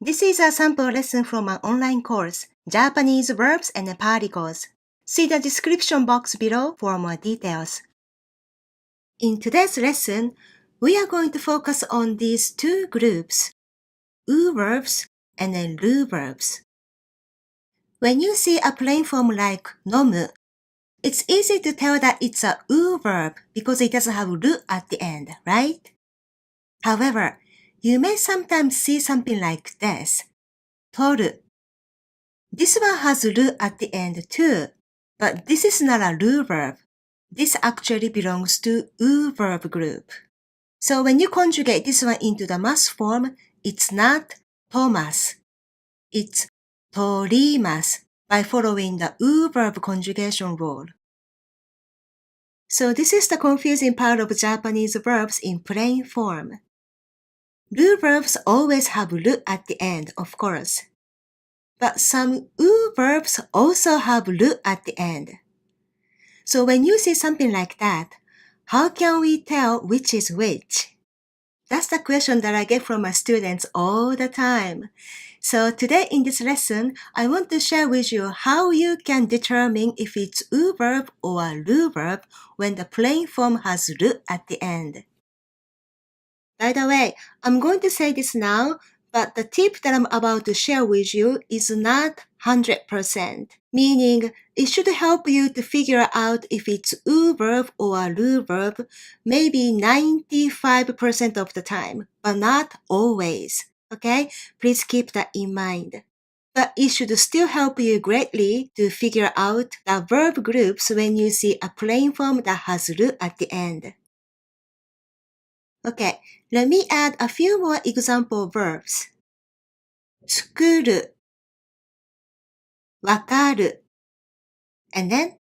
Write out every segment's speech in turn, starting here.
This is a sample lesson from an online course, Japanese Verbs and Particles. See the description box below for more details. In today's lesson, we are going to focus on these two groups, U verbs and RU verbs. When you see a plain form like nomu, it's easy to tell that it's a U verb because it doesn't have ru at the end, right? However, you may sometimes see something like this, toru. This one has ru at the end too, but this is not a RU verb. This actually belongs to U verb group. So when you conjugate this one into the mass form, it's not tomas. It's torimas by following the U verb conjugation rule. So this is the confusing part of Japanese verbs in plain form. RU verbs always have ru at the end, of course. But some U verbs also have ru at the end. So when you see something like that, how can we tell which is which? That's the question that I get from my students all the time. So today in this lesson, I want to share with you how you can determine if it's U verb or RU verb when the plain form has ru at the end. By the way, I'm going to say this now, but the tip that I'm about to share with you is not 100%, meaning it should help you to figure out if it's U verb or RU verb maybe 95% of the time, but not always. Okay? Please keep that in mind. But it should still help you greatly to figure out the verb groups when you see a plain form that has ru at the end. Okay, let me add a few more example verbs. 作る Wakaru and then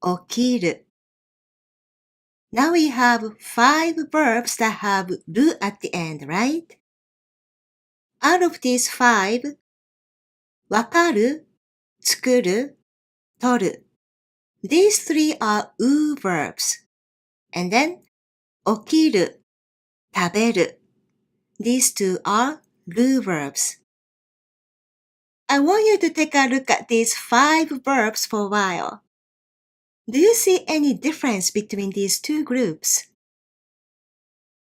起きる Now we have 5 verbs that have ru at the end, right? Out of these 5, わかる 作る 取る These 3 are U verbs. And then 起きる 食べる These 2 are RU verbs. I want you to take a look at these 5 verbs for a while. Do you see any difference between these two groups?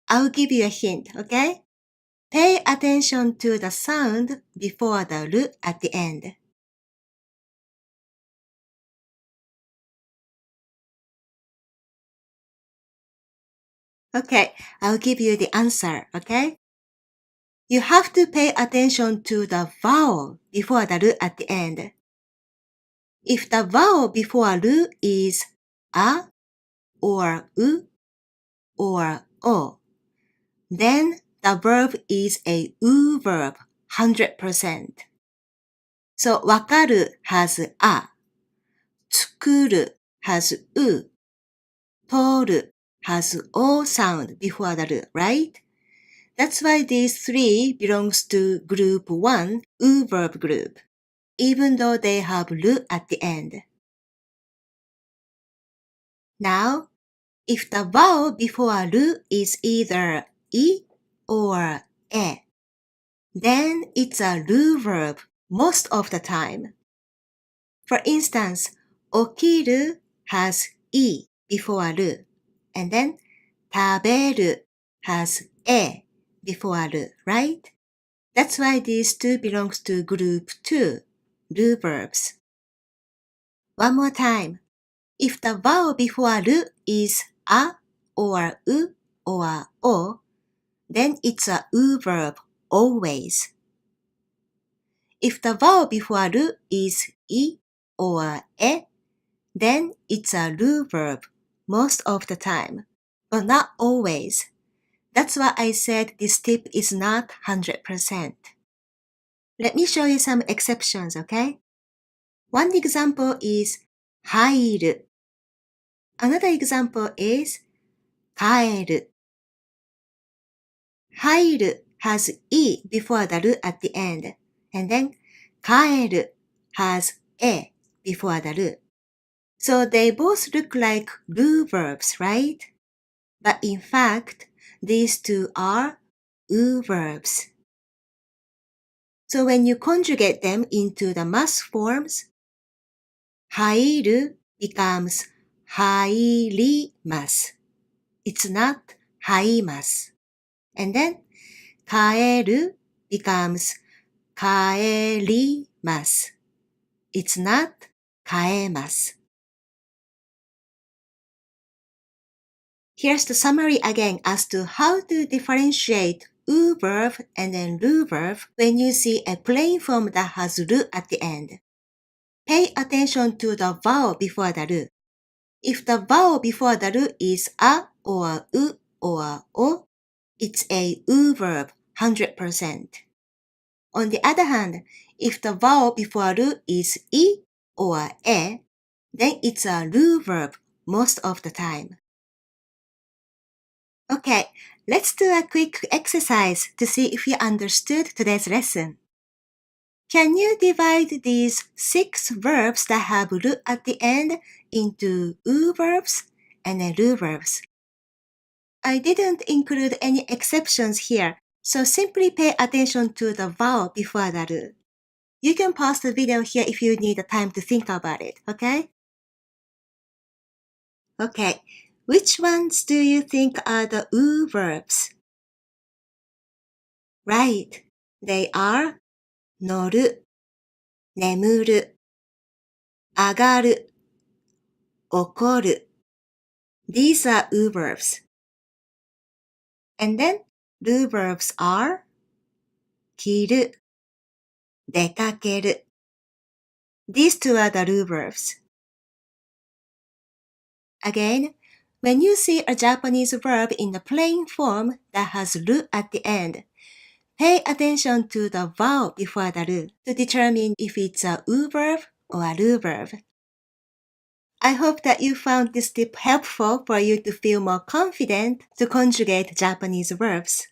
I'll give you a hint, okay? Pay attention to the sound before the ru at the end. Okay, I'll give you the answer, okay? You have to pay attention to the vowel before the ru at the end. If the vowel before ru is a or u or o, then the verb is a U verb, 100%. So, わかる has a, 作る has u, 取る has o sound before the ru, right? That's why these 3 belongs to group 1, U verb group, even though they have ru at the end. Now, if the vowel before ru is either I or e, then it's a RU verb most of the time. For instance, 起きる has I before ru, and then 食べる has e before ru, right? That's why these 2 belongs to group 2, RU verbs. One more time. If the vowel before ru is a or u or o, then it's a U verb always. If the vowel before ru is I or e, then it's a RU verb most of the time, but not always. That's why I said this tip is not 100%. Let me show you some exceptions, okay? One example is 入る. Another example is 帰る. 入る has I before the ru at the end, and then 帰る has e before the ru. So they both look like RU verbs, right? But in fact, these 2 are U verbs. So when you conjugate them into the mass forms, 入る becomes 入ります. It's not 入ります. And then 帰る becomes 帰ります. It's not 帰えます. Here's the summary again as to how to differentiate U verb and then RU verb when you see a plain form that has RU at the end. Pay attention to the vowel before the RU. If the vowel before the RU is a or u or o, it's a U verb 100%. On the other hand, if the vowel before RU is I or e, then it's a RU verb most of the time. Okay, let's do a quick exercise to see if you understood today's lesson. Can you divide these 6 verbs that have RU at the end into U verbs and RU verbs? I didn't include any exceptions here, so simply pay attention to the vowel before the RU. You can pause the video here if you need time to think about it, okay? Okay, which ones do you think are the U verbs? Right, they are 乗る、眠る、上がる、怒る. These are U verbs. And then, RU verbs are 着る、出かける. These two are the RU verbs. Again, when you see a Japanese verb in the plain form that has RU at the end, pay attention to the vowel before the RU to determine if it's a U verb or a RU verb. I hope that you found this tip helpful for you to feel more confident to conjugate Japanese verbs.